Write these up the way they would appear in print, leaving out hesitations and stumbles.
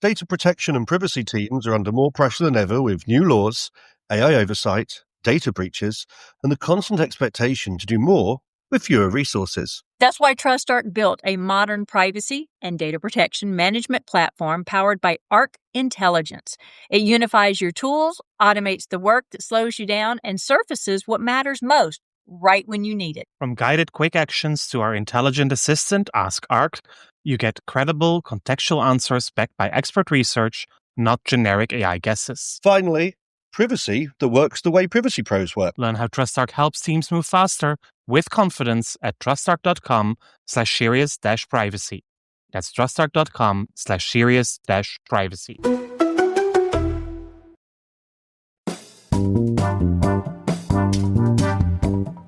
Data protection and privacy teams are under more pressure than ever with new laws, AI oversight, data breaches, and the constant expectation to do more with fewer resources. That's why TrustArc built a modern privacy and data protection management platform powered by Arc Intelligence. It unifies your tools, automates the work that slows you down, and surfaces what matters most right when you need it. From guided quick actions to our intelligent assistant, Ask Arc, you get credible, contextual answers backed by expert research, not generic AI guesses. Finally, privacy that works the way privacy pros work. Learn how TrustArc helps teams move faster with confidence at trustarc.com/serious-privacy. That's trustarc.com/serious-privacy.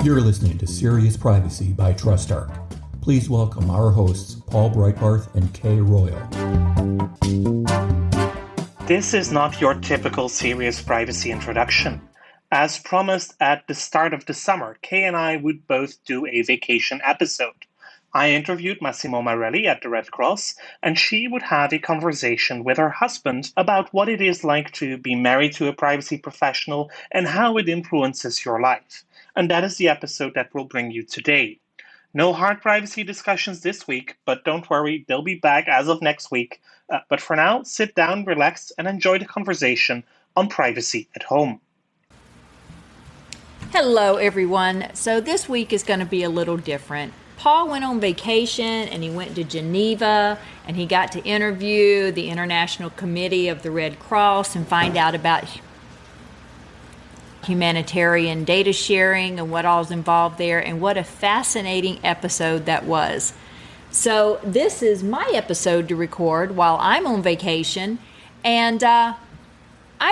You're listening to Serious Privacy by TrustArc. Please welcome our hosts, Paul Breitbarth and Kay Royal. This is not your typical Serious Privacy introduction. As promised at the start of the summer, Kay and I would both do a vacation episode. I interviewed Massimo Marelli at the Red Cross, and she would have a conversation with her husband about what it is like to be married to a privacy professional and how it influences your life. And that is the episode that we'll bring you today. No hard privacy discussions this week, but don't worry, they'll be back as of next week. But for now, sit down, relax, and enjoy the conversation on privacy at home. Hello, everyone. So this week is going to be a little different. Paul went on vacation and he went to Geneva and he got to interview the International Committee of the Red Cross and find out about humanitarian data sharing and what all's involved there, and what a fascinating episode that was. So this is my episode to record while I'm on vacation, and I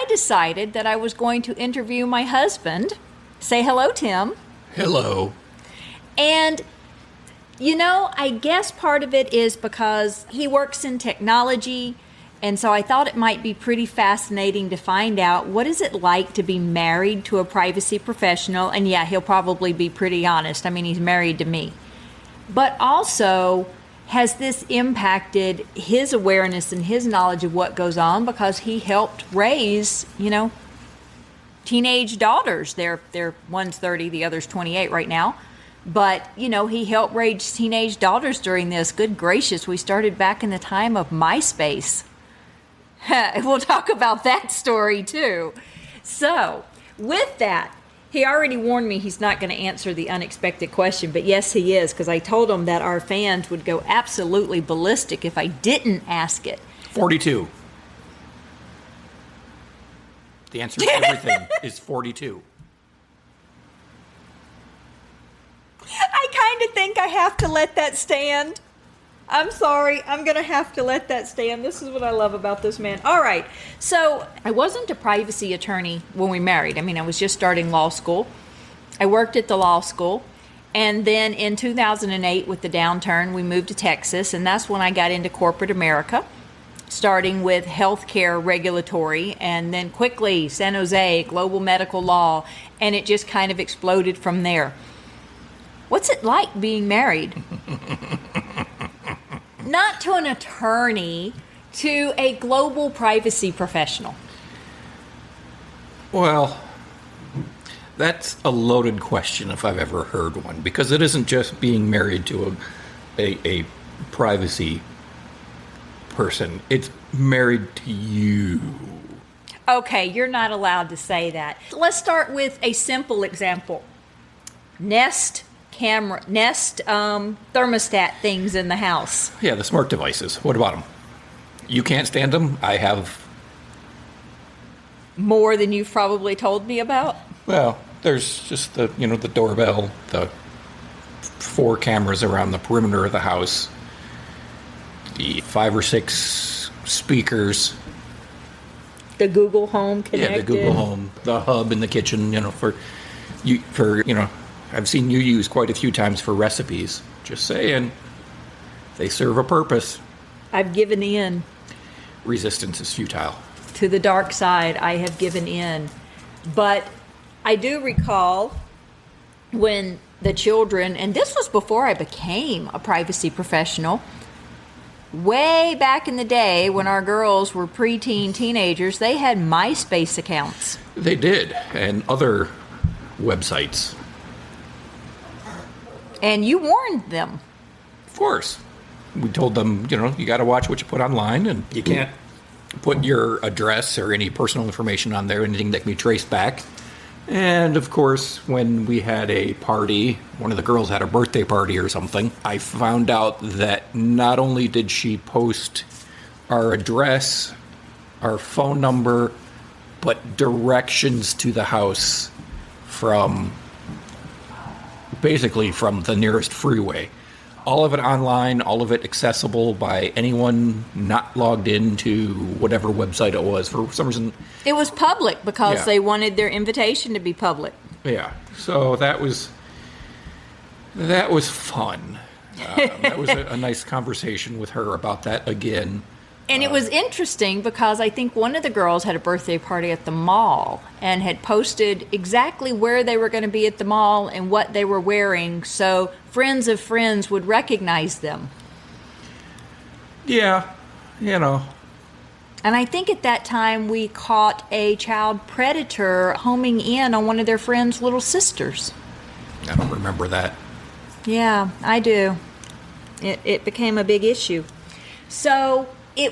decided that I was going to interview my husband. Say hello, Tim. Hello. And you know, I guess part of it is because he works in technology, and so I thought it might be pretty fascinating to find out what is it like to be married to a privacy professional. And yeah, he'll probably be pretty honest. I mean, he's married to me. But also, has this impacted his awareness and his knowledge of what goes on, because he helped raise, teenage daughters. They're one's 30, the other's 28 right now. But, he helped raise teenage daughters during this. Good gracious, we started back in the time of MySpace. We'll talk about that story too. So, with that, he already warned me he's not going to answer the unexpected question, but yes, he is, because I told him that our fans would go absolutely ballistic if I didn't ask it. 42. The answer to everything is 42. I kind of think I have to let that stand. I'm sorry. I'm going to have to let that stand. This is what I love about this man. All right. So I wasn't a privacy attorney when we married. I mean, I was just starting law school. I worked at the law school. And then in 2008, with the downturn, we moved to Texas. And that's when I got into corporate America, starting with healthcare regulatory, and then quickly San Jose, global medical law. And it just kind of exploded from there. What's it like being married? Not to an attorney, to a global privacy professional. Well, that's a loaded question if I've ever heard one, because it isn't just being married to a privacy person. It's married to you. Okay, you're not allowed to say that. Let's start with a simple example. Nest thermostat things in the house. Yeah, the smart devices. What about them? You can't stand them? I have. More than you've probably told me about? Well, there's just the doorbell, the 4 cameras around the perimeter of the house, the 5 or 6 speakers. The Google Home connected. Yeah, the Google Home, the hub in the kitchen, I've seen you use quite a few times for recipes. Just saying. They serve a purpose. I've given in. Resistance is futile. To the dark side, I have given in. But I do recall when the children, and this was before I became a privacy professional, way back in the day when our girls were preteen teenagers, they had MySpace accounts. They did, and other websites. And you warned them. Of course. We told them, you got to watch what you put online, and you can't put your address or any personal information on there, anything that can be traced back. And, of course, when we had a party, one of the girls had a birthday party or something, I found out that not only did she post our address, our phone number, but directions to the house basically from the nearest freeway. All of it online, all of it accessible by anyone not logged into whatever website it was. For some reason, it was public because they wanted their invitation to be public. Yeah, so that was fun. That was a nice conversation with her about that again. And it was interesting because I think one of the girls had a birthday party at the mall and had posted exactly where they were going to be at the mall and what they were wearing, so friends of friends would recognize them. Yeah, And I think at that time we caught a child predator homing in on one of their friends' little sisters. I don't remember that. Yeah, I do. It became a big issue. So we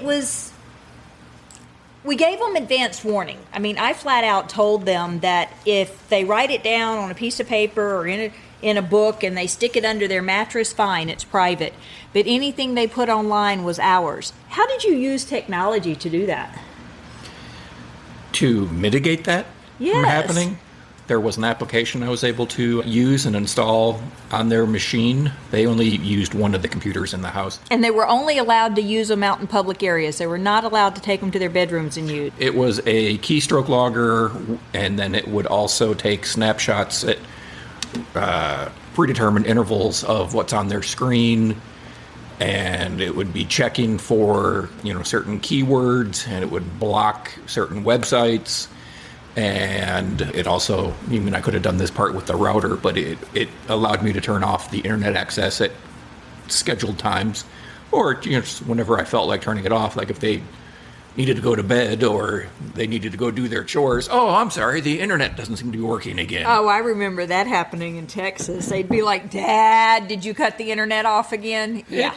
gave them advance warning. I mean, I flat out told them that if they write it down on a piece of paper or in a book and they stick it under their mattress, fine, it's private. But anything they put online was ours. How did you use technology to do that? To mitigate that from happening? There was an application I was able to use and install on their machine. They only used one of the computers in the house. And they were only allowed to use them out in public areas. They were not allowed to take them to their bedrooms and use. It was a keystroke logger, and then it would also take snapshots at predetermined intervals of what's on their screen. And it would be checking for, certain keywords, and it would block certain websites. And it also, I could have done this part with the router, but it allowed me to turn off the internet access at scheduled times, or just whenever I felt like turning it off, like if they needed to go to bed or they needed to go do their chores. Oh, I'm sorry, the internet doesn't seem to be working again. Oh, I remember that happening in Texas. They'd be like, Dad, did you cut the internet off again? Yeah.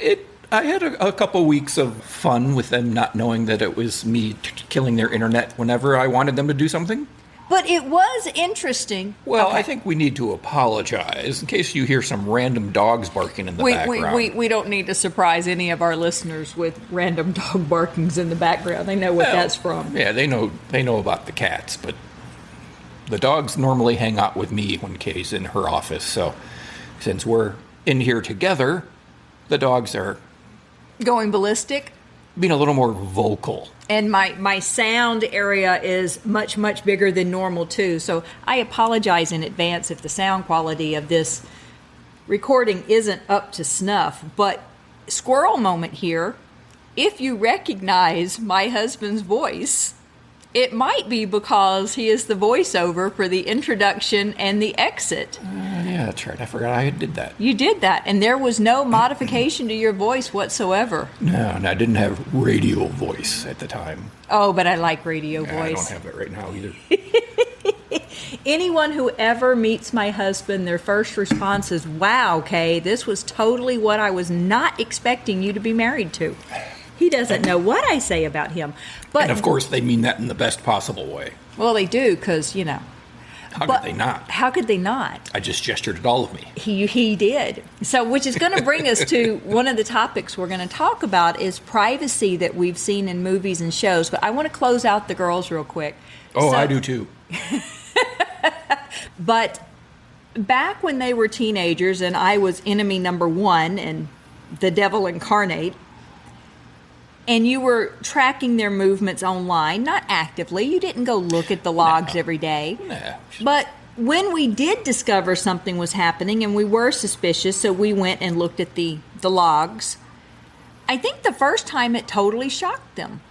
I had a couple weeks of fun with them not knowing that it was me killing their internet whenever I wanted them to do something. But it was interesting. Well, okay. I think we need to apologize in case you hear some random dogs barking in the background. We don't need to surprise any of our listeners with random dog barkings in the background. They know what that's from. Yeah, they know about the cats, but the dogs normally hang out with me when Kay's in her office. So since we're in here together, the dogs are going ballistic, being a little more vocal. And my sound area is much, much bigger than normal, too. So I apologize in advance if the sound quality of this recording isn't up to snuff. But squirrel moment here, if you recognize my husband's voice, it might be because he is the voiceover for the introduction and the exit. Yeah, that's right. I forgot I did that. You did that, and there was no modification to your voice whatsoever. No, and I didn't have radio voice at the time. Oh, but I like radio voice. I don't have it right now either. Anyone who ever meets my husband, their first response is, wow, Kay, this was totally what I was not expecting you to be married to. He doesn't know what I say about him. But, and of course, they mean that in the best possible way. Well, they do, because, How could they not? How could they not? I just gestured at all of me. He did. So, which is going to bring us to one of the topics we're going to talk about is privacy that we've seen in movies and shows. But I want to close out the girls real quick. Oh, I do too. But back when they were teenagers and I was enemy number one and the devil incarnate, and you were tracking their movements online, not actively. You didn't go look at the logs every day. No. But when we did discover something was happening and we were suspicious, so we went and looked at the logs, I think the first time it totally shocked them.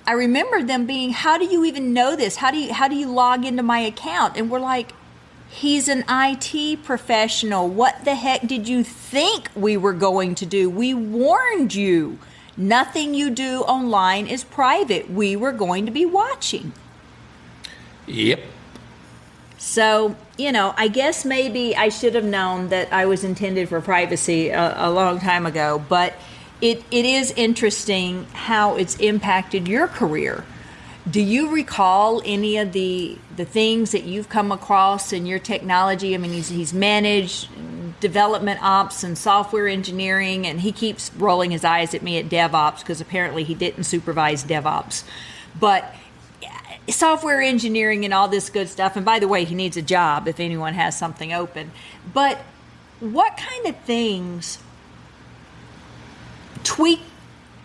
I remember them being, how do you even know this? How do you log into my account? And we're like, He's an IT professional. What the heck did you think we were going to do? We warned you. Nothing you do online is private. We were going to be watching. Yep. So, I guess maybe I should have known that I was intended for privacy a long time ago, but it is interesting how it's impacted your career. Do you recall any of the things that you've come across in your technology? I mean, he's managed development ops and software engineering, and he keeps rolling his eyes at me at DevOps because apparently he didn't supervise DevOps. But software engineering and all this good stuff, and by the way, he needs a job if anyone has something open. But what kind of things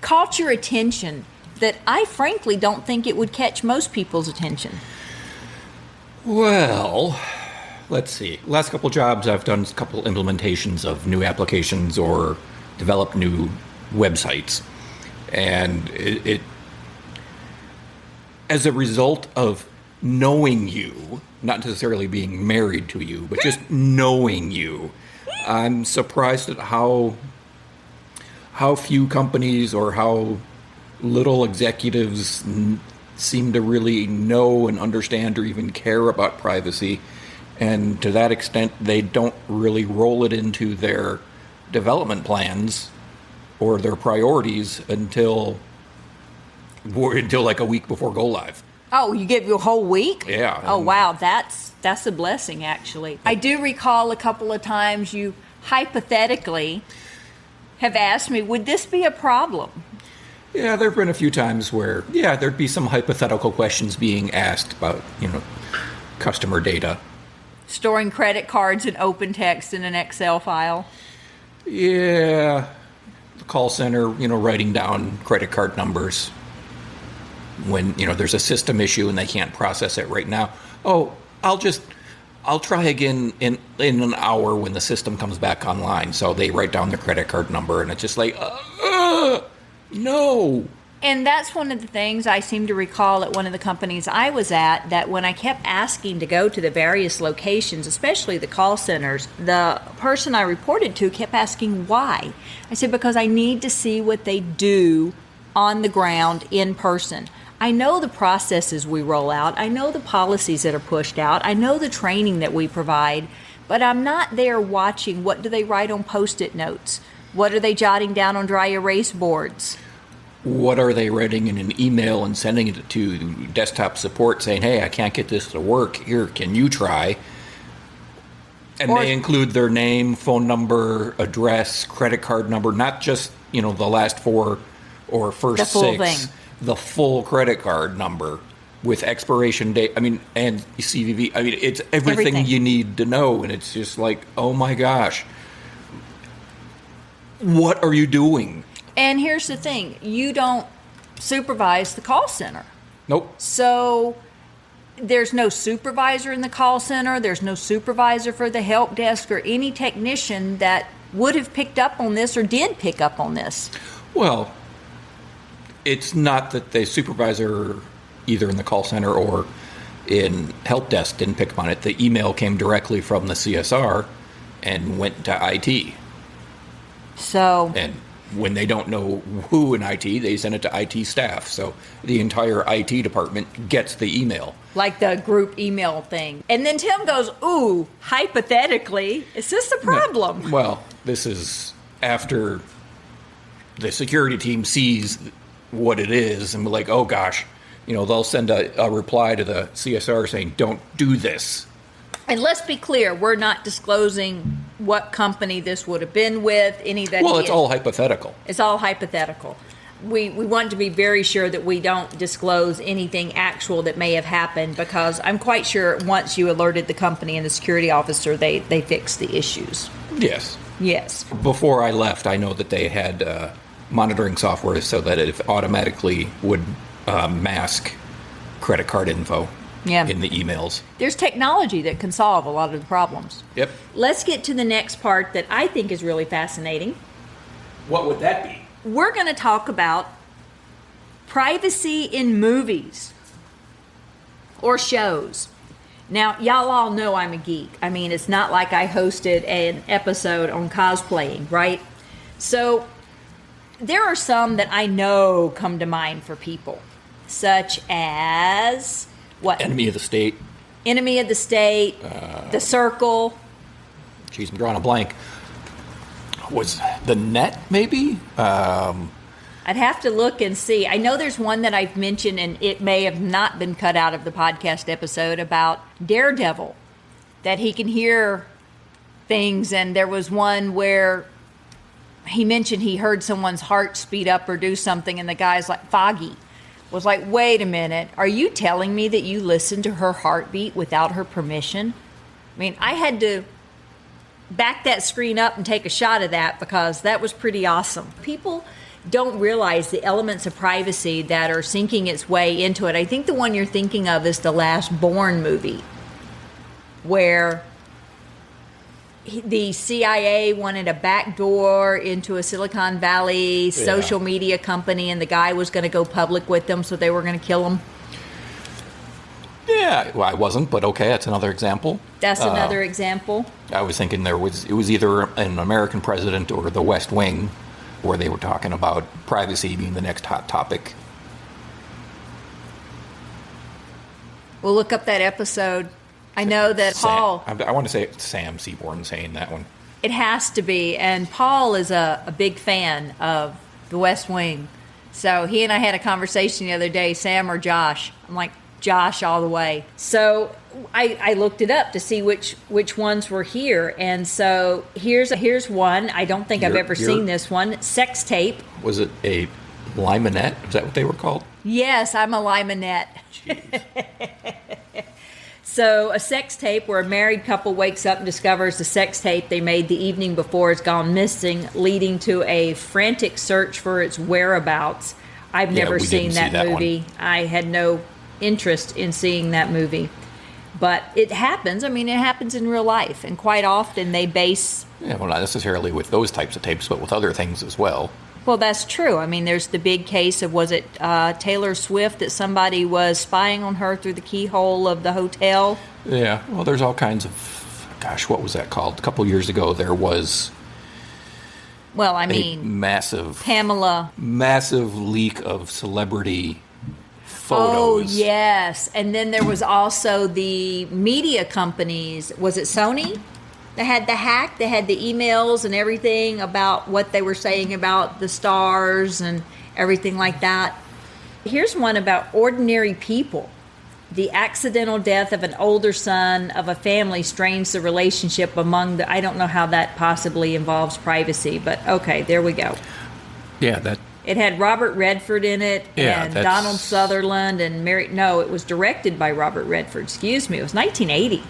caught your attention that I frankly don't think it would catch most people's attention? Well, let's see. Last couple jobs, I've done a couple implementations of new applications or developed new websites. And it as a result of knowing you, not necessarily being married to you, but just knowing you, I'm surprised at how few companies or how little executives seem to really know and understand or even care about privacy. And to that extent, they don't really roll it into their development plans or their priorities until like a week before go live. Oh, you give you a whole week? Yeah. Oh, wow. That's a blessing, actually. I do recall a couple of times you hypothetically have asked me, would this be a problem? Yeah, there have been a few times where, there'd be some hypothetical questions being asked about, customer data. Storing credit cards in open text in an Excel file? Yeah. The call center, writing down credit card numbers when, there's a system issue and they can't process it right now. Oh, I'll try again in an hour when the system comes back online. So they write down their credit card number, and it's just like, no. And that's one of the things I seem to recall at one of the companies I was at, that when I kept asking to go to the various locations, especially the call centers, the person I reported to kept asking why. I said, because I need to see what they do on the ground in person. I know the processes we roll out. I know the policies that are pushed out. I know the training that we provide, but I'm not there watching what do they write on Post-it notes. What are they jotting down on dry erase boards? What are they writing in an email and sending it to desktop support saying, hey, I can't get this to work. Here, can you try? And they include their name, phone number, address, credit card number, not just, the last four or first the full six. Thing. The full credit card number with expiration date. And CVV. It's everything you need to know. And it's just like, oh my gosh. What are you doing? And here's the thing. You don't supervise the call center. Nope. So there's no supervisor in the call center. There's no supervisor for the help desk or any technician that would have picked up on this or did pick up on this. Well, it's not that the supervisor either in the call center or in help desk didn't pick up on it. The email came directly from the CSR and went to IT. So, and when they don't know who in IT, they send it to IT staff. So the entire IT department gets the email. Like the group email thing. And then Tim goes, ooh, hypothetically, is this a problem? No. Well, this is after the security team sees what it is and we're like, oh gosh, they'll send a reply to the CSR saying, don't do this. And let's be clear, we're not disclosing what company this would have been with, any that. Well, it's all hypothetical. It's all hypothetical. We want to be very sure that we don't disclose anything actual that may have happened, because I'm quite sure once you alerted the company and the security officer, they fixed the issues. Yes. Yes. Before I left, I know that they had monitoring software so that it automatically would mask credit card info in the emails. There's technology that can solve a lot of the problems. Yep. Let's get to the next part that I think is really fascinating. What would that be? We're going to talk about privacy in movies or shows. Now, y'all all know I'm a geek. I mean, it's not like I hosted an episode on cosplaying, right? So there are some that I know come to mind for people, such as what? Enemy of the State. Enemy of the State, The Circle. Geez, I'm drawing a blank. Was The Net, maybe? I'd have to look and see. I know there's one that I've mentioned, and it may have not been cut out of the podcast episode, about Daredevil, that he can hear things. And there was one where he mentioned he heard someone's heart speed up or do something, and the guy's like, Foggy was like, wait a minute, are you telling me that you listened to her heartbeat without her permission? I mean, I had to back that screen up and take a shot of that because that was pretty awesome. People don't realize the elements of privacy that are sinking its way into it. I think the one you're thinking of is the Last Bourne movie, where the CIA wanted a back door into a Silicon Valley social media company, and the guy was going to go public with them, so they were going to kill him. Yeah, well, I wasn't, but okay, that's another example. That's another example. I was thinking it was either an American president or the West Wing, where they were talking about privacy being the next hot topic. We'll look up that episode. I know that Paul... I want to say it's Sam Seaborn saying that one. It has to be. And Paul is a big fan of the West Wing. So he and I had a conversation the other day, Sam or Josh. I'm like, Josh all the way. So I looked it up to see which ones were here. And so here's one. I don't think I've ever seen this one. Sex tape. Was it a limonette? Is that what they were called? Yes, I'm a limonette. So a sex tape where a married couple wakes up and discovers the sex tape they made the evening before has gone missing, leading to a frantic search for its whereabouts. I've never seen that movie. I had no interest in seeing that movie. But it happens. I mean, it happens in real life. And quite often they base... Yeah, well, not necessarily with those types of tapes, but with other things as well. Well, that's true. I mean, there's the big case of, was it Taylor Swift, that somebody was spying on her through the keyhole of the hotel? Yeah, well, there's all kinds of... Gosh, what was that called? A couple years ago, there was... Well, I mean... Massive leak of celebrity photos. Oh, yes. And then there was also the media companies. Was it Sony? They had the hack. They had the emails and everything about what they were saying about the stars and everything like that. Here's one about ordinary people. The accidental death of an older son of a family strains the relationship among the... I don't know how that possibly involves privacy, but okay, there we go. Yeah, that... It had Robert Redford in it, and Donald Sutherland, and Mary... No, it was directed by Robert Redford. Excuse me. It was 1980.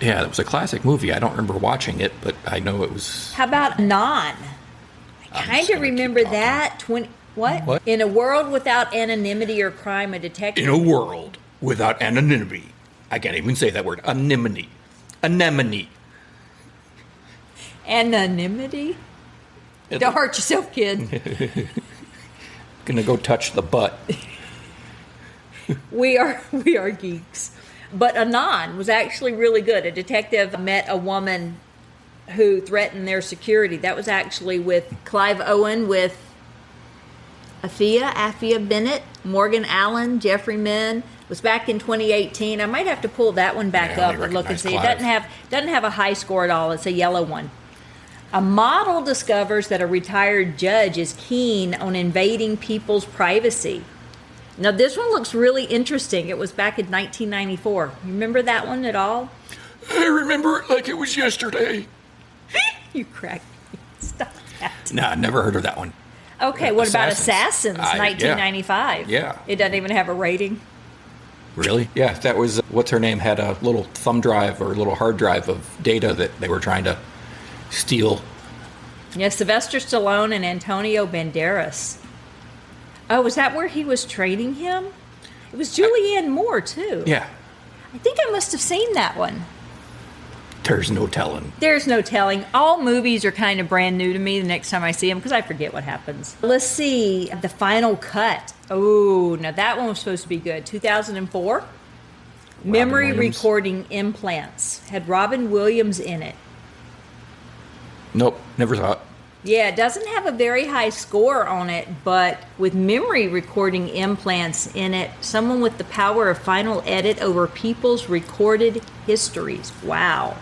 Yeah, it was a classic movie. I don't remember watching it, but I know it was... How about Non? I kind of remember that. What? In a world without anonymity or crime, a detective... In a world without anonymity. I can't even say that word. Anemone. Anemone. Anonymity? Don't hurt yourself, kid. Gonna go touch the butt. We are geeks. But Anon was actually really good. A detective met a woman who threatened their security. That was actually with Clive Owen, with Afia Bennett, Morgan Allen, Jeffrey Min. It was back in 2018. I might have to pull that one back up and look and see. Clive. It doesn't have a high score at all. It's a yellow one. A model discovers that a retired judge is keen on invading people's privacy. Now, this one looks really interesting. It was back in 1994. You remember that one at all? I remember it like it was yesterday. You cracked me. Stop that. No, I never heard of that one. Okay, what about Assassins, 1995? Yeah. It doesn't even have a rating. Really? Yeah, that was, what's her name, had a little thumb drive or a little hard drive of data that they were trying to steal. Yeah, Sylvester Stallone and Antonio Banderas. Oh, was that where he was training him? It was Julianne Moore, too. Yeah. I think I must have seen that one. There's no telling. There's no telling. All movies are kind of brand new to me the next time I see them because I forget what happens. Let's see. The Final Cut. Oh, now that one was supposed to be good. 2004. Memory Williams? recording implants. Had Robin Williams in it. Nope, never saw it. Yeah, it doesn't have a very high score on it, but with memory recording implants in it, someone with the power of final edit over people's recorded histories. Wow.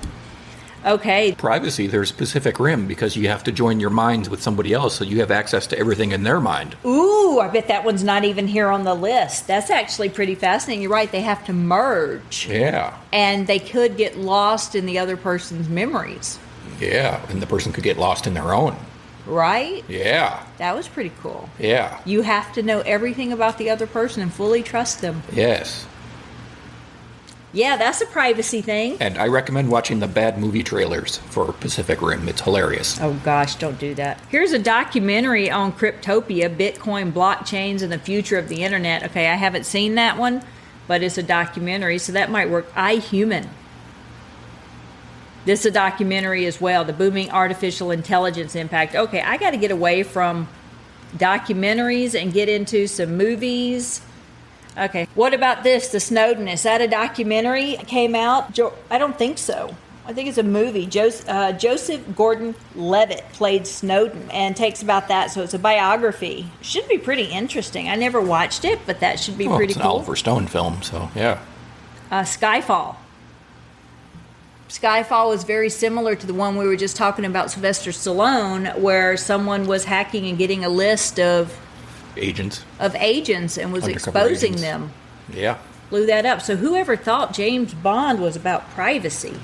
Okay. Privacy, there's Pacific Rim because you have to join your minds with somebody else so you have access to everything in their mind. Ooh, I bet that one's not even here on the list. That's actually pretty fascinating. You're right, they have to merge. Yeah. And they could get lost in the other person's memories. Yeah, and the person could get lost in their own. Right? Yeah. That was pretty cool. Yeah. You have to know everything about the other person and fully trust them. Yes. Yeah, that's a privacy thing. And I recommend watching the bad movie trailers for Pacific Rim. It's hilarious. Oh gosh, don't do that. Here's a documentary on Cryptopia, Bitcoin, blockchains, and the future of the internet. Okay, I haven't seen that one, but it's a documentary, so that might work. iHuman. This is a documentary as well, the booming artificial intelligence impact. Okay, I got to get away from documentaries and get into some movies. Okay, what about this, The Snowden? Is that a documentary? It came out? I don't think so. I think it's a movie. Joseph Gordon-Levitt played Snowden and takes about that, so it's a biography. Should be pretty interesting. I never watched it, but that should be Well, pretty it's an cool. Oliver Stone film, so yeah. Skyfall. Skyfall was very similar to the one we were just talking about, Sylvester Stallone, where someone was hacking and getting a list of Agents. agents and was Undercover exposing agents. them. Yeah. Blew that up. So whoever thought James Bond was about privacy?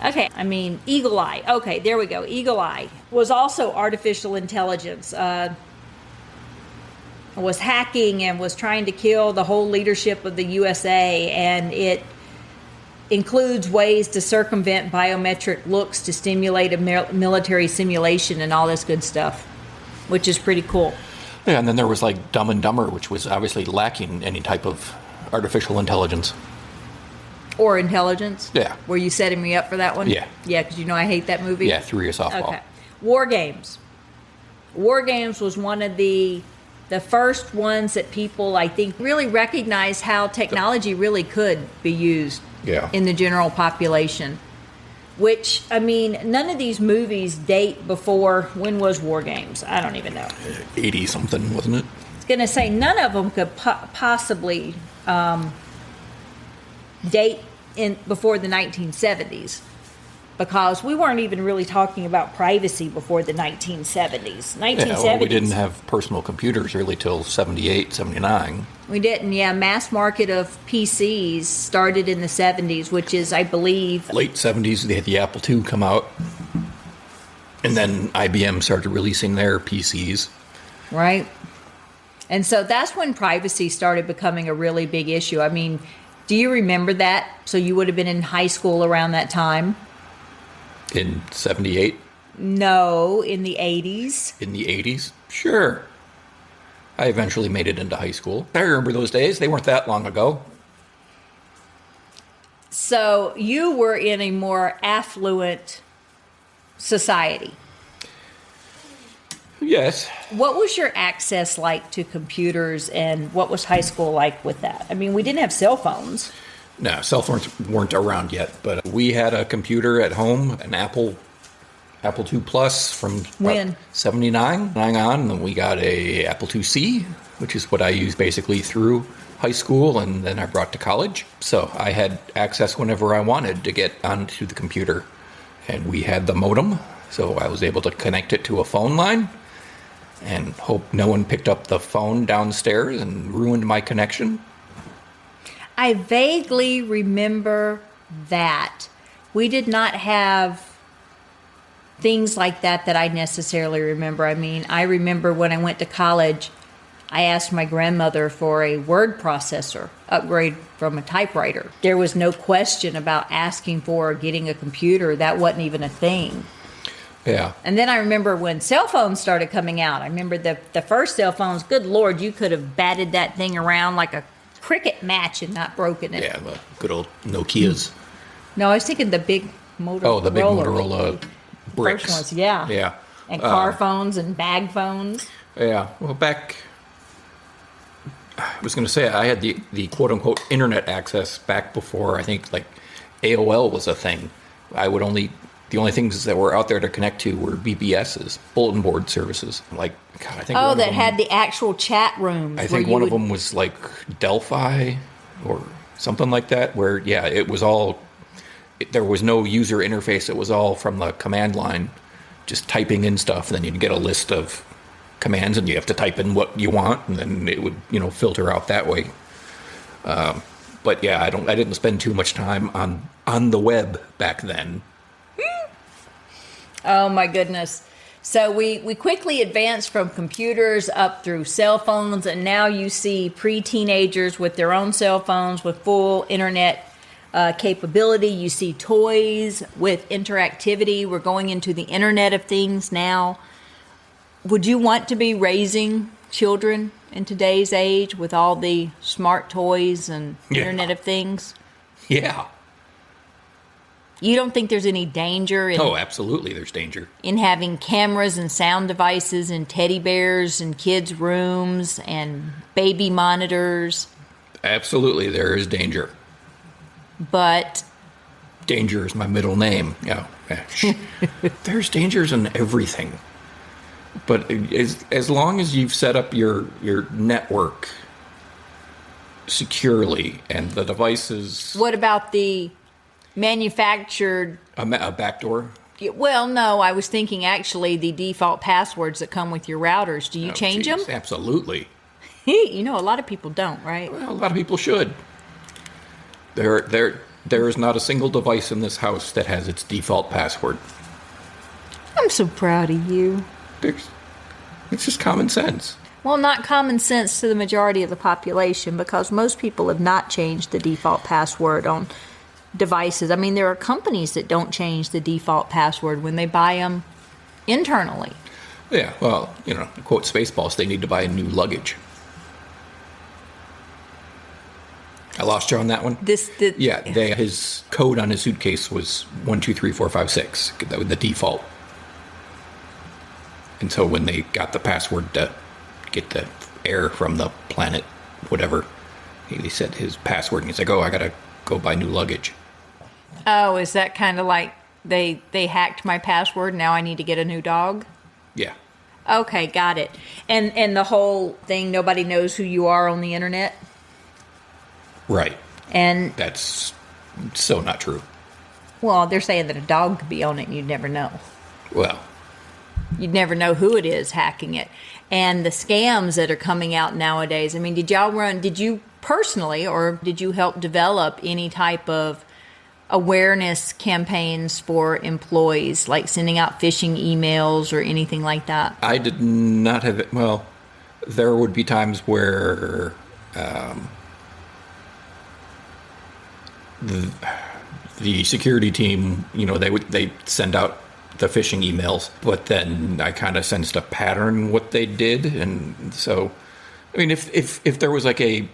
Okay, I mean, Eagle Eye. Okay, there we go. Eagle Eye was also artificial intelligence. Was hacking and was trying to kill the whole leadership of the USA, and it includes ways to circumvent biometric looks to stimulate a military simulation and all this good stuff, which is pretty cool. Yeah, and then there was like Dumb and Dumber, which was obviously lacking any type of artificial intelligence. Or intelligence. Yeah. Were you setting me up for that one? Yeah. Yeah, because you know I hate that movie. Yeah, threw you a softball. Okay. War Games. War Games was one of the first ones that people, I think, really recognized how technology really could be used in the general population. Which, I mean, none of these movies date before, when was War Games? I don't even know. 80-something, wasn't it? I was going to say, none of them could possibly date before the 1970s. Because we weren't even really talking about privacy before the 1970s. 1970s. Yeah, well, we didn't have personal computers really till 78, 79. We didn't, yeah. Mass market of PCs started in the 70s, which is, I believe... Late 70s, they had the Apple II come out. And then IBM started releasing their PCs. Right. And so that's when privacy started becoming a really big issue. I mean, do you remember that? So you would have been in high school around that time? In 78? No, in the 80s. In the 80s? Sure. I eventually made it into high school. I remember those days. They weren't that long ago. So you were in a more affluent society. Yes. What was your access like to computers, and what was high school like with that? I mean, we didn't have cell phones. No, cell phones weren't around yet, but we had a computer at home, an Apple II Plus from when? 79 on, and then we got a Apple IIc, which is what I used basically through high school, and then I brought to college. So I had access whenever I wanted to get onto the computer, and we had the modem, so I was able to connect it to a phone line and hope no one picked up the phone downstairs and ruined my connection. I vaguely remember that. We did not have things like that I necessarily remember. I mean, I remember when I went to college, I asked my grandmother for a word processor upgrade from a typewriter. There was no question about asking for or getting a computer. That wasn't even a thing. Yeah. And then I remember when cell phones started coming out. I remember the first cell phones, good Lord, you could have batted that thing around like a cricket match and not broken it. Yeah, the good old Nokias. No, I was thinking the big Motorola. Oh, the big Motorola bricks. First ones, yeah. Yeah. And car phones and bag phones. Yeah. Well, back was going to say, I had the quote-unquote internet access back before, I think, like, AOL was a thing. The only things that were out there to connect to were BBSs, bulletin board services. Like, God, I think that had the actual chat rooms. I think one of them was like Delphi or something like that, where, yeah, it was all, there was no user interface. It was all from the command line, just typing in stuff. And then you'd get a list of commands and you have to type in what you want. And then it would, filter out that way. But yeah, I didn't spend too much time on the web back then. Oh my goodness. So we quickly advanced from computers up through cell phones, and now you see pre-teenagers with their own cell phones with full internet capability. You see toys with interactivity. We're going into the Internet of Things now. Would you want to be raising children in today's age with all the smart toys and Internet of Things? Yeah. You don't think there's any danger in... Oh, absolutely there's danger. In having cameras and sound devices and teddy bears in kids' rooms and baby monitors? Absolutely there is danger. But... Danger is my middle name. Yeah. There's dangers in everything. But as long as you've set up your network securely and the devices... What about the... manufactured... A backdoor? Well, no, I was thinking actually the default passwords that come with your routers. Do you change them? Absolutely. A lot of people don't, right? Well, a lot of people should. There is not a single device in this house that has its default password. I'm so proud of you. It's just common sense. Well, not common sense to the majority of the population, because most people have not changed the default password on devices. I mean, there are companies that don't change the default password when they buy them internally. Yeah, well, to quote Spaceballs, they need to buy new luggage. I lost you on that one? His code on his suitcase was 123456, that was the default. And so when they got the password to get the air from the planet, whatever, he said his password, and he's like, I gotta go buy new luggage. Oh, is that kind of like they hacked my password, now I need to get a new dog? Yeah. Okay, got it. And the whole thing, nobody knows who you are on the internet? Right. And that's so not true. Well, they're saying that a dog could be on it and you'd never know. Well, you'd never know who it is hacking it. And the scams that are coming out nowadays, I mean, did you personally, or did you help develop any type of awareness campaigns for employees, like sending out phishing emails or anything like that? I did not have it. Well, there would be times where the security team, they'd send out the phishing emails, but then I kind of sensed a pattern what they did. And so, I mean, if there was like a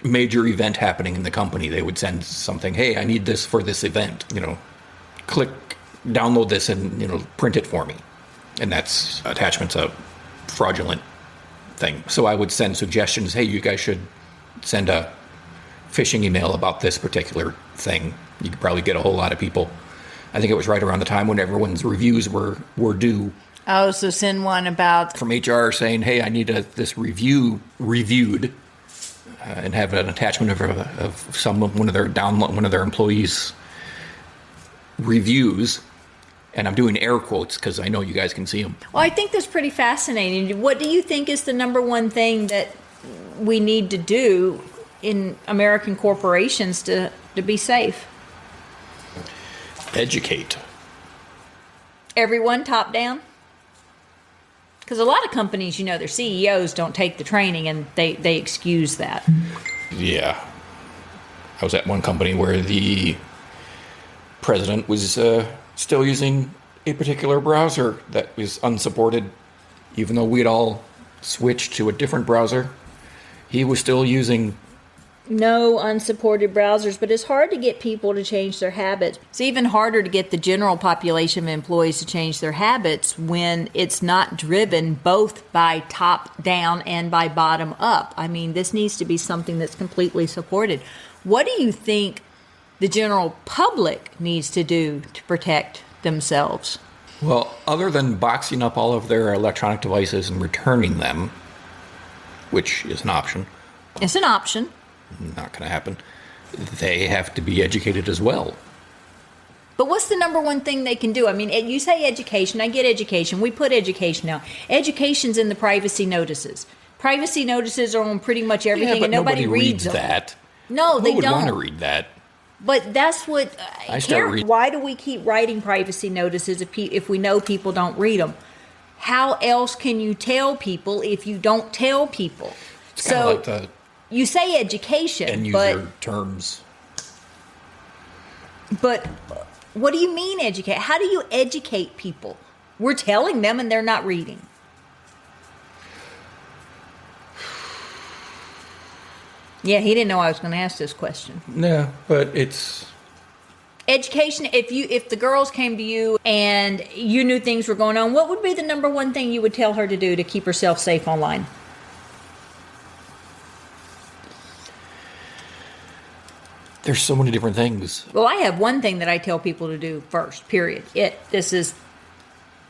major event happening in the company, they would send something, hey, I need this for this event, click, download this and, print it for me. And that's attachment's a fraudulent thing. So I would send suggestions, hey, you guys should send a phishing email about this particular thing. You could probably get a whole lot of people. I think it was right around the time when everyone's reviews were due. Oh, so send one about... From HR saying, hey, I need this review reviewed, and have an attachment of one of their employees' reviews. And I'm doing air quotes because I know you guys can see them. Well, I think that's pretty fascinating. What do you think is the number one thing that we need to do in American corporations to be safe? Educate. Everyone top down? Because a lot of companies, their CEOs don't take the training and they excuse that. Yeah. I was at one company where the president was still using a particular browser that was unsupported. Even though we'd all switched to a different browser, he was still using no unsupported browsers, but it's hard to get people to change their habits. It's even harder to get the general population of employees to change their habits when it's not driven both by top down and by bottom up. I mean, this needs to be something that's completely supported. What do you think the general public needs to do to protect themselves? Well, other than boxing up all of their electronic devices and returning them, which is an option. It's an option. Not going to happen. They have to be educated as well. But what's the number one thing they can do? I mean, you say education. I get education. We put education now. Education's in the privacy notices. Privacy notices are on pretty much everything, Yeah, but and nobody reads them. that. No, they Who would don't. want to read that? But that's what I start reading. Why do we keep writing privacy notices if we know people don't read them? How else can you tell people if you don't tell people? It's kind of like the you say education, end user terms. but what do you mean educate? How do you educate people? We're telling them and they're not reading. Yeah, he didn't know I was going to ask this question. Yeah, but it's Education, if the girls came to you and you knew things were going on, what would be the number one thing you would tell her to do to keep herself safe online? there's so many different things. Well, I have one thing that I tell people to do first, period. This is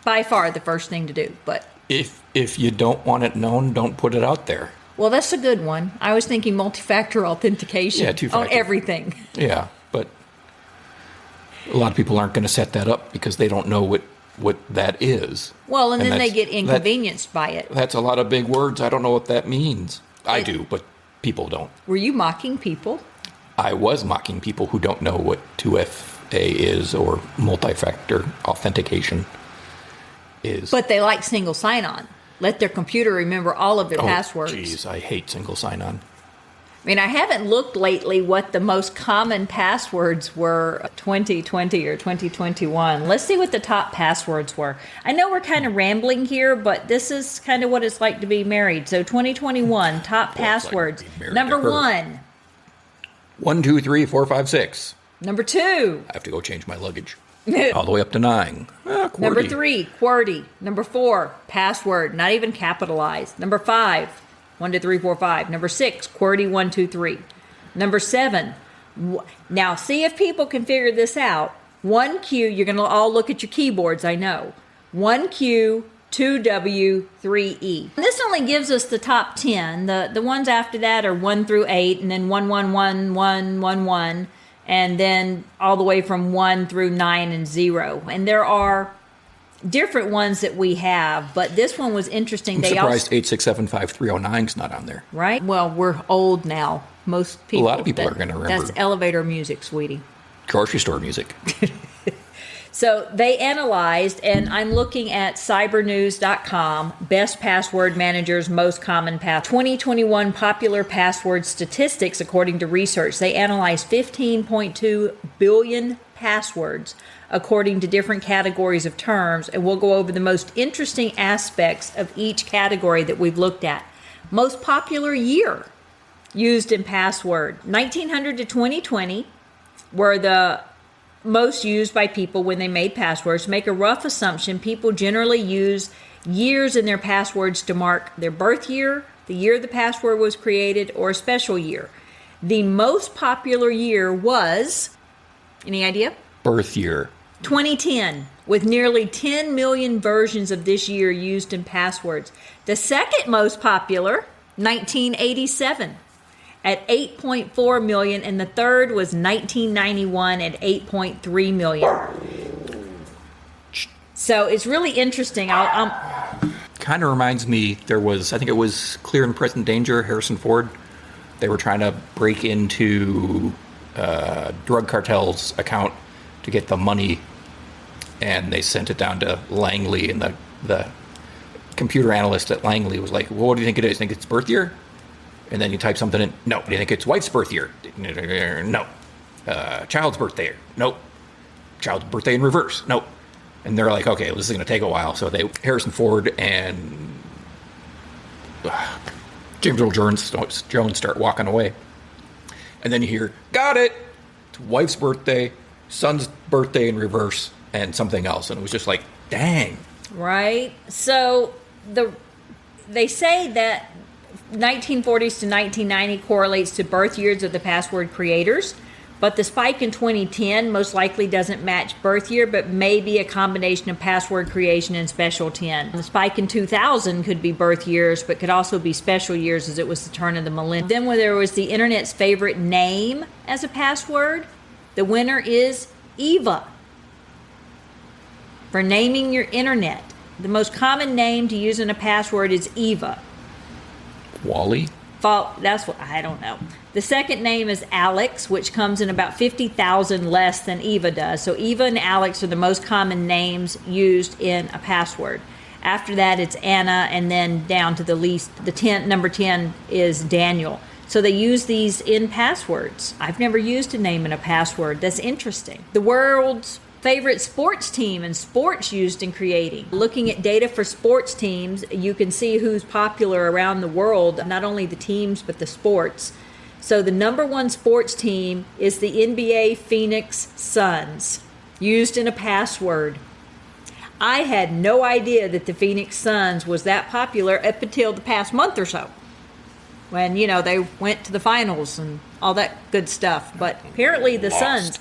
by far the first thing to do, but If you don't want it known, don't put it out there. well, that's a good one. I was thinking multi-factor authentication Yeah, on two-factor. everything. Yeah, but a lot of people aren't going to set that up because they don't know what that is. Well, and then they that's- get inconvenienced by it. That's a lot of big words. I don't know what that means. I do, but people don't. Were you mocking people? I was mocking people who don't know what 2FA is or multi-factor authentication is. But they like single sign-on. Let their computer remember all of their passwords. Jeez, I hate single sign-on. I mean, I haven't looked lately what the most common passwords were 2020 or 2021. Let's see what the top passwords were. I know we're kind of rambling here, but this is kind of what it's like to be married. So 2021, top passwords. Well, it's like being married Number to her. 1. 1, 2, 3, 4, 5, 6. Number 2. I have to go change my luggage. All the way up to 9. Number QWERTY. 3, QWERTY. Number 4, password, not even capitalized. Number 5, 1, 2, 3, 4, 5. Number 6, QWERTY 1, 2, 3. Number 7, now see if people can figure this out. 1Q, you're going to all look at your keyboards, I know. 1Q, 2W, 3E. This only gives us the top 10. The ones after that are 1 through 8, and then 1, 1, 1, 1, 1, 1. And then all the way from 1 through 9 and 0. And there are different ones that we have, but this one was interesting. I'm surprised 8675309 is not on there. Right? Well, we're old now. Most people. lot of people are gonna remember. That's elevator music, sweetie. Grocery store music. So they analyzed, and I'm looking at cybernews.com, best password managers, most common 2021 popular password statistics according to research. They analyzed 15.2 billion passwords according to different categories of terms, and we'll go over the most interesting aspects of each category that we've looked at. Most popular year used in password, 1900 to 2020 were the most used by people when they made passwords. Make a rough assumption, people generally use years in their passwords to mark their birth year, the year the password was created, or a special year. The most popular year was, any idea? Birth year. 2010, with nearly 10 million versions of this year used in passwords. The second most popular, 1987. At 8.4 million, and the third was 1991 at 8.3 million. So it's really interesting. Kind of reminds me, I think it was Clear and Present Danger, Harrison Ford. They were trying to break into drug cartel's account to get the money, and they sent it down to Langley, and the computer analyst at Langley was like, well, what do you think it is? Think it's birth year? And then you type something in. No. Do you think it's wife's birth year? No. Child's birthday? Nope. Child's birthday in reverse? Nope. And they're like, okay, well, this is going to take a while. So Harrison Ford and James Earl Jones start walking away. And then you hear, got it. It's wife's birthday, son's birthday in reverse, and something else. And it was just like, dang. Right. So they say that 1940s to 1990 correlates to birth years of the password creators, but the spike in 2010 most likely doesn't match birth year, but may be a combination of password creation and special 10. The spike in 2000 could be birth years, but could also be special years as it was the turn of the millennium. Then when there was the internet's favorite name as a password, the winner is Eva. For naming your internet, the most common name to use in a password is Eva. Wally? That's what I don't know. The second name is Alex, which comes in about 50,000 less than Eva does. So Eva and Alex are the most common names used in a password. After that, it's Anna, and then down to the least, number 10 is Daniel. So they use these in passwords. I've never used a name in a password. That's interesting. The world's favorite sports team and sports used in creating. Looking at data for sports teams, you can see who's popular around the world, not only the teams, but the sports. So the number one sports team is the NBA Phoenix Suns, used in a password. I had no idea that the Phoenix Suns was that popular up until the past month or so, when, they went to the finals and all that good stuff. But apparently the Suns,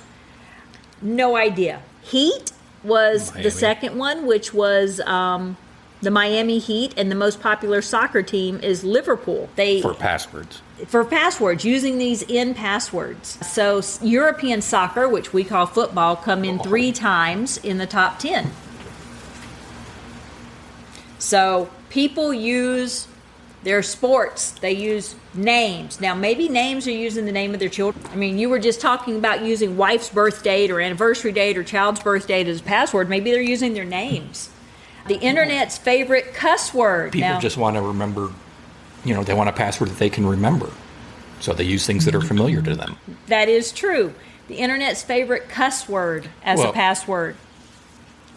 no idea. Heat was the second one, which was the Miami Heat, and the most popular soccer team is Liverpool. For passwords. For passwords, using these in passwords. So European soccer, which we call football, come in 3 times in the top 10. So people use their sports, they use names. Now, maybe names are using the name of their children. I mean, you were just talking about using wife's birth date or anniversary date or child's birth date as a password. Maybe they're using their names. The internet's favorite cuss word. People just want to remember, they want a password that they can remember. So they use things that are familiar to them. That is true. The internet's favorite cuss word as a password.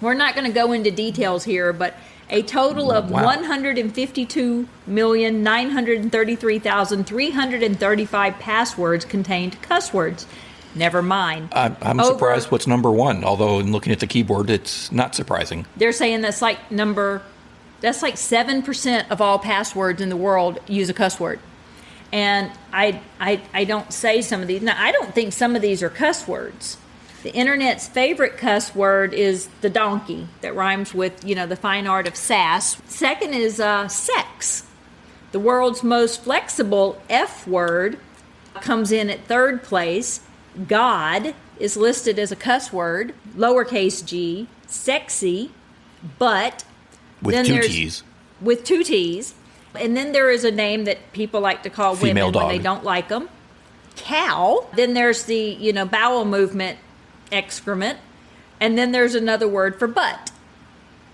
We're not going to go into details here, but a total of 152,933,335 passwords contained cuss words. Never mind. I'm surprised what's number one, although in looking at the keyboard, it's not surprising. They're saying that's like 7% of all passwords in the world use a cuss word. And I don't say some of these. Now, I don't think some of these are cuss words. The internet's favorite cuss word is the donkey, that rhymes with, the fine art of sass. Second is sex. The world's most flexible F word comes in at third place. God is listed as a cuss word, lowercase g, sexy, but with 2 T's. With 2 T's. And then there is a name that people like to call female women dog. When they don't like them. Cow. Then there's the, bowel movement excrement. And then there's another word for butt,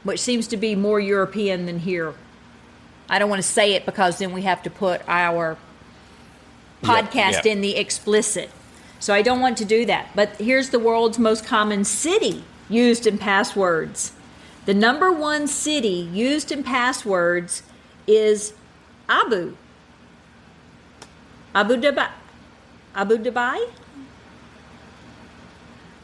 which seems to be more European than here. I don't want to say it because then we have to put our podcast in the explicit. So I don't want to do that. But here's the world's most common city used in passwords. The number one city used in passwords is Abu Dhabi,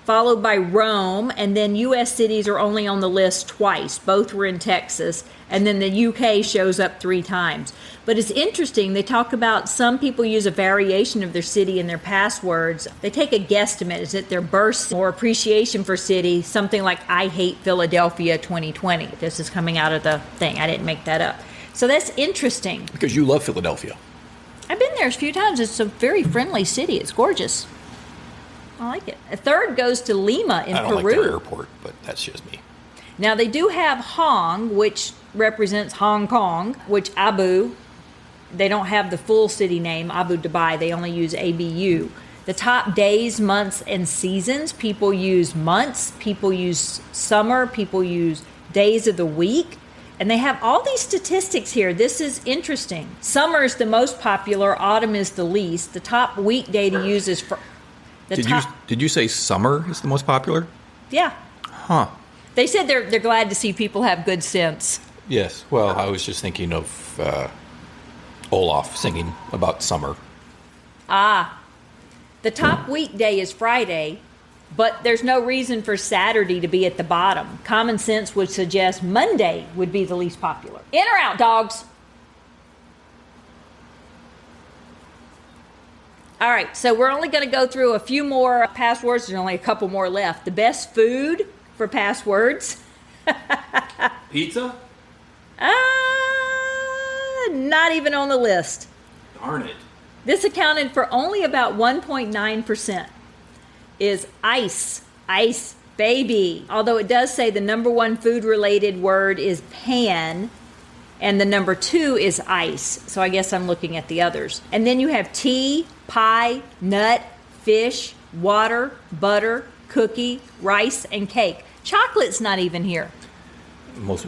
followed by Rome, and then U.S. cities are only on the list twice. Both were in Texas, and then the U.K. shows up 3 times. But it's interesting, they talk about some people use a variation of their city in their passwords. They take a guesstimate. Is it their birth or appreciation for city? Something like, I hate Philadelphia 2020. This is coming out of the thing. I didn't make that up. So that's interesting. Because you love Philadelphia. I've been there a few times. It's a very friendly city. It's gorgeous. I like it. A third goes to Lima in Peru. I don't like their airport, but that's just me. Now, they do have Hong, which represents Hong Kong, which Abu, they don't have the full city name, Abu Dhabi. They only use ABU. The top days, months, and seasons, people use months, people use summer, people use days of the week. And they have all these statistics here. This is interesting. Summer is the most popular. Autumn is the least. The top weekday to use is for Did you say summer is the most popular? Yeah. Huh. They said they're glad to see people have good sense. Yes. Well, I was just thinking of Olaf singing about summer. The top weekday is Friday, but there's no reason for Saturday to be at the bottom. Common sense would suggest Monday would be the least popular. In or out, dogs? All right, so we're only going to go through a few more passwords. There's only a couple more left. The best food for passwords. Pizza? Not even on the list. Darn it. This accounted for only about 1.9%. Is ice. Ice, baby. Although it does say the number one food-related word is pan, and the number 2 is ice. So I guess I'm looking at the others. And then you have tea, pie, nut, fish, water, butter, cookie, rice, and cake. Chocolate's not even here. A lot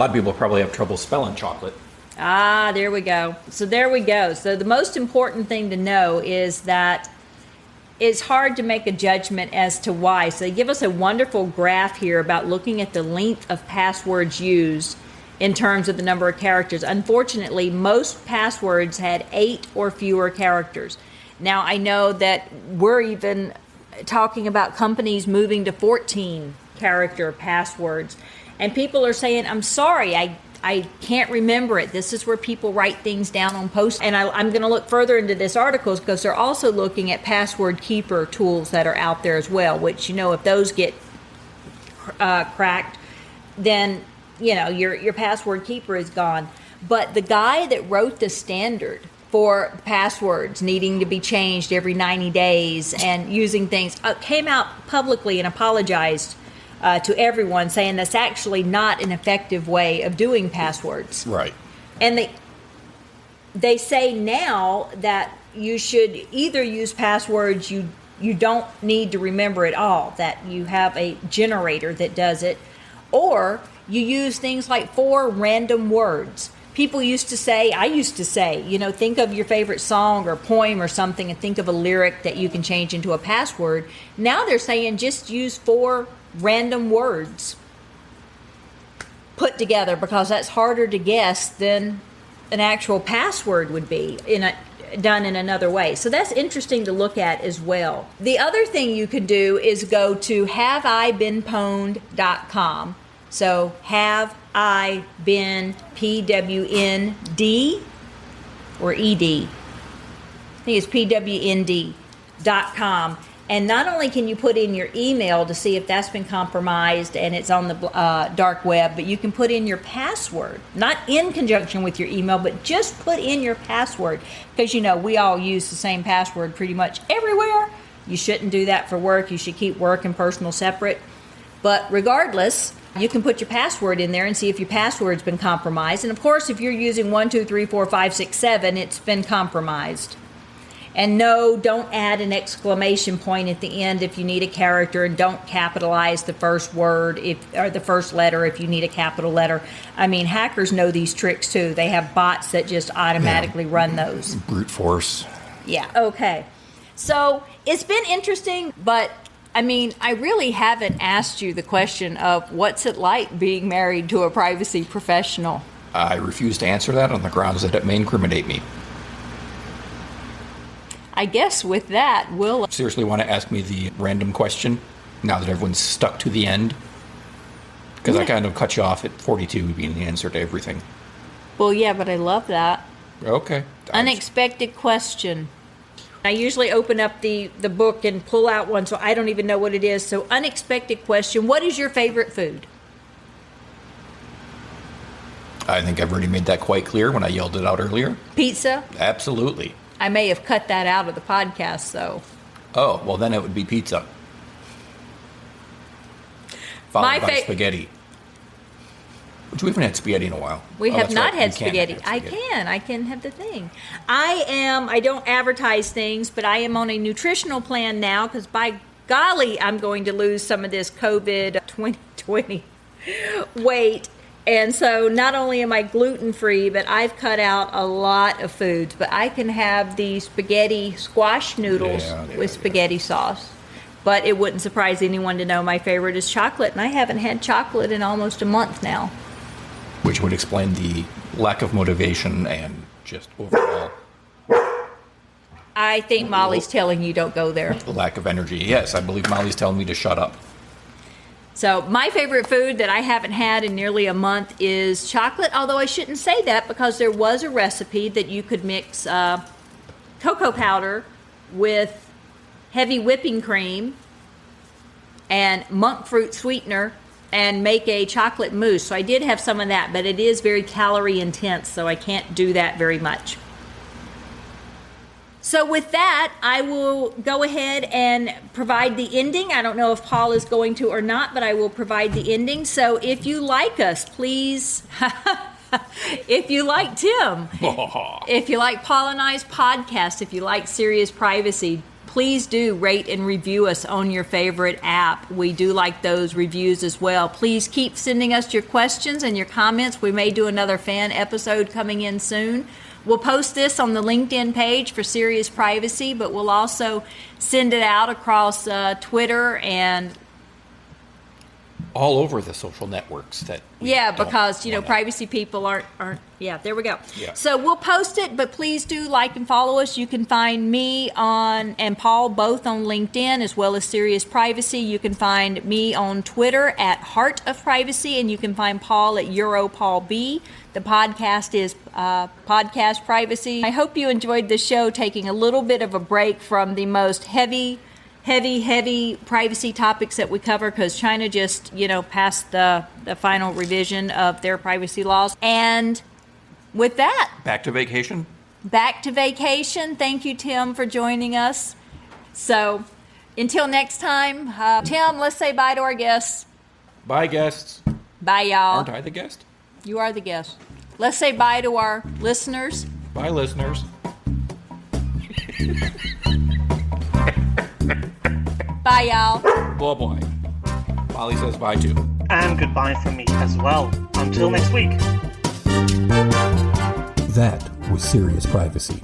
of people probably have trouble spelling chocolate. Ah, there we go. So there we go. So the most important thing to know is that it's hard to make a judgment as to why. So they give us a wonderful graph here about looking at the length of passwords used in terms of the number of characters. Unfortunately, most passwords had 8 or fewer characters. Now, I know that we're even talking about companies moving to 14-character passwords. And people are saying, I'm sorry, I can't remember it. This is where people write things down on post. And I'm going to look further into this article because they're also looking at password keeper tools that are out there as well, which, if those get cracked, then, your password keeper is gone. But the guy that wrote the standard for passwords needing to be changed every 90 days and using things came out publicly and apologized to everyone, saying that's actually not an effective way of doing passwords. Right. And they say now that you should either use passwords you don't need to remember at all, that you have a generator that does it, or you use things like 4 random words. People used to say, I used to say, think of your favorite song or poem or something and think of a lyric that you can change into a password. Now they're saying just use 4 random words put together because that's harder to guess than an actual password would be done in another way. So that's interesting to look at as well. The other thing you can do is go to haveibeenpwned.com. So have I been PWND or ED? I think it's PWND.com. And not only can you put in your email to see if that's been compromised and it's on the dark web, but you can put in your password, not in conjunction with your email, but just put in your password. Because, we all use the same password pretty much everywhere. You shouldn't do that for work. You should keep work and personal separate. But regardless, you can put your password in there and see if your password's been compromised. And of course, if you're using 1, 2, 3, 4, 5, 6, 7, it's been compromised. And no, don't add an exclamation point at the end if you need a character, and don't capitalize the first word or the first letter if you need a capital letter. I mean, hackers know these tricks too. They have bots that just automatically run those. Brute force. Yeah, okay. So it's been interesting, but I really haven't asked you the question of what's it like being married to a privacy professional? I refuse to answer that on the grounds that it may incriminate me. I guess with that, we'll... Seriously want to ask me the random question now that everyone's stuck to the end? Because I kind of cut you off at 42 being the answer to everything. Well, yeah, but I love that. Okay. Unexpected question. I usually open up the book and pull out one, so I don't even know what it is. So, unexpected question. What is your favorite food? I think I've already made that quite clear when I yelled it out earlier. Pizza? Absolutely. I may have cut that out of the podcast, though. Oh, well, then it would be pizza. Followed by spaghetti. Which we haven't had spaghetti in a while. We have that's not right. had spaghetti. I can have the thing. I don't advertise things, but I am on a nutritional plan now because by golly, I'm going to lose some of this COVID 2020 weight. And so not only am I gluten-free, but I've cut out a lot of foods. But I can have the spaghetti squash noodles with spaghetti sauce. But it wouldn't surprise anyone to know my favorite is chocolate, and I haven't had chocolate in almost a month now. Which would explain the lack of motivation and just overall I think Molly's telling you don't go there. The lack of energy. Yes, I believe Molly's telling me to shut up. So my favorite food that I haven't had in nearly a month is chocolate, although I shouldn't say that because there was a recipe that you could mix cocoa powder with heavy whipping cream and monk fruit sweetener and make a chocolate mousse. So I did have some of that, but it is very calorie intense, so I can't do that very much. So with that, I will go ahead and provide the ending. I don't know if Paul is going to or not, but I will provide the ending. So if you like us, please, if you like Tim, if you like Paul and I's podcast, if you like Serious Privacy, please do rate and review us on your favorite app. We do like those reviews as well. Please keep sending us your questions and your comments. We may do another fan episode coming in soon. We'll post this on the LinkedIn page for Serious Privacy, but we'll also send it out across Twitter and all over the social networks that because privacy people aren't there we go. Yeah. So we'll post it, but please do like and follow us. You can find me and Paul both on LinkedIn as well as Serious Privacy. You can find me on Twitter at Heart of Privacy, and you can find Paul at EuroPaulB. The podcast is Podcast Privacy. I hope you enjoyed the show, taking a little bit of a break from the most heavy privacy topics that we cover, because China just, passed the final revision of their privacy laws. And with that, back to vacation. Thank you, Tim, for joining us. So until next time, Tim, let's say bye to our guests. Bye, guests. Bye, y'all. Aren't I the guest? You are the guest. Let's say bye to our listeners. Bye, listeners. Bye, y'all. Oh, boy. Molly says bye, too. And goodbye from me as well. Until next week. That was Serious Privacy.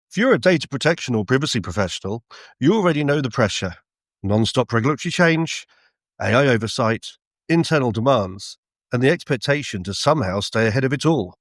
If you're a data protection or privacy professional, you already know the pressure. Non-stop regulatory change, AI oversight, internal demands, and the expectation to somehow stay ahead of it all.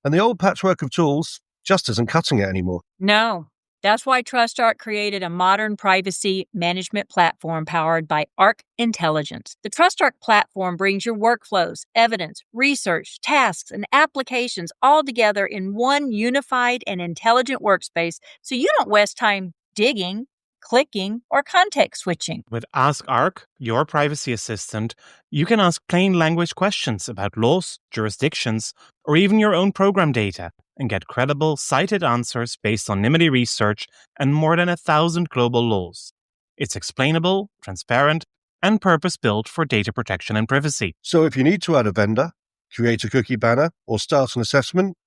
And the old patchwork of tools just isn't cutting it anymore. No. That's why TrustArc created a modern privacy management platform powered by Arc Intelligence. The TrustArc platform brings your workflows, evidence, research, tasks, and applications all together in one unified and intelligent workspace, so you don't waste time digging, clicking, or context switching. With Ask Arc, your privacy assistant, you can ask plain language questions about laws, jurisdictions, or even your own program data, and get credible, cited answers based on NIMBY research and more than 1,000 global laws. It's explainable, transparent, and purpose-built for data protection and privacy. So if you need to add a vendor, create a cookie banner, or start an assessment,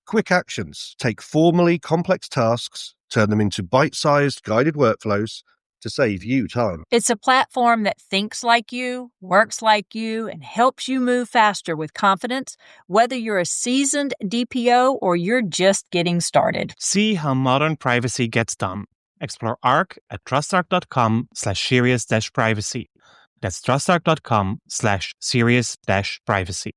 quick actions take formally complex tasks, turn them into bite-sized guided workflows to save you time. It's a platform that thinks like you, works like you, and helps you move faster with confidence, whether you're a seasoned DPO or you're just getting started. See how modern privacy gets done. Explore Arc at trustarc.com/serious-privacy. That's trustarc.com/serious-privacy.